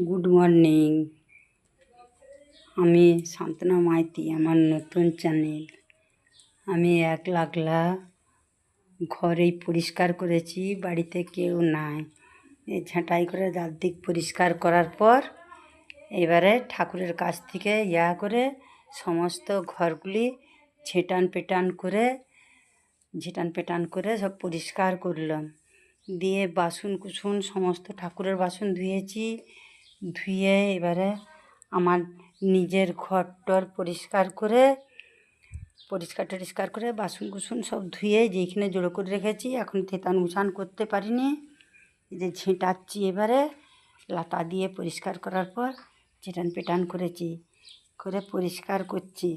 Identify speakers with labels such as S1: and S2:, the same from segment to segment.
S1: Good morning. আমি শান্তনা মাইতি, আমার নতুন চ্যানেল। আমি একলা ঘরেই পরিষ্কার করেছি, বাড়িতে কেউ নাই। এই ঝাঁটাই করে চারদিক পরিষ্কার করার পর এবারে ঠাকুরের কাছ থেকে করে সমস্ত ঘরগুলি ঝেঁটান পেটান করে সব পরিষ্কার করলাম। দিয়ে বাসন কুসন সমস্ত ঠাকুরের বাসন ধুয়ে এবারে আমার নিজের ঘরটর পরিষ্কার টরিষ্কার করে বাসন কুসন সব ধুয়ে যেইখানে জড়ো করে রেখেছি। এখন থেতান উছান করতে পারিনি, এই যে ঝেঁটাচ্ছি। এবারে লাতা দিয়ে পরিষ্কার করার পর ঝেঁটান পেটান করে পরিষ্কার করছি।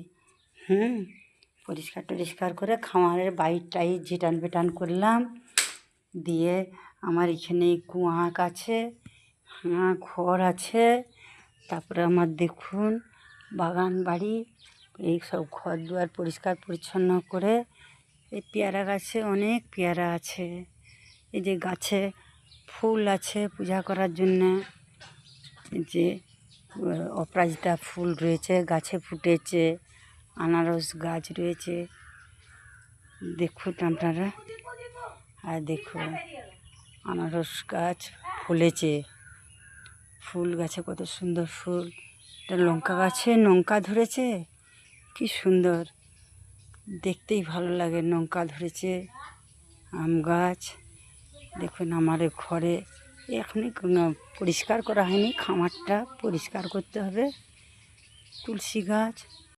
S1: পরিষ্কার করে খামারের বাইর টাইর ঝেঁটান পেটান করলাম। দিয়ে আমার এখানে কুয়া আছে, ঘর আছে। তারপরে আমার দেখুন বাগান বাড়ি, এই সব ঘর দুয়ার পরিষ্কার পরিচ্ছন্ন করে এই পেয়ারা গাছে অনেক পেয়ারা আছে। এই যে গাছে ফুল আছে পূজা করার জন্যে, যে অপরাজিতা ফুল রয়েছে গাছে ফুটেছে, আনারস গাছ রয়েছে দেখুন আপনারা। আর দেখুন আনারস গাছ ফুলেছে, ফুল গাছে কত সুন্দর ফুল। এটা লঙ্কা গাছে লঙ্কা ধরেছে, কি সুন্দর দেখতেই ভালো লাগে। লঙ্কা ধরেছে, আম গাছ দেখুন। আমার ঘরে এখনই পরিষ্কার করা হয়নি, খামারটা পরিষ্কার করতে হবে। তুলসী গাছ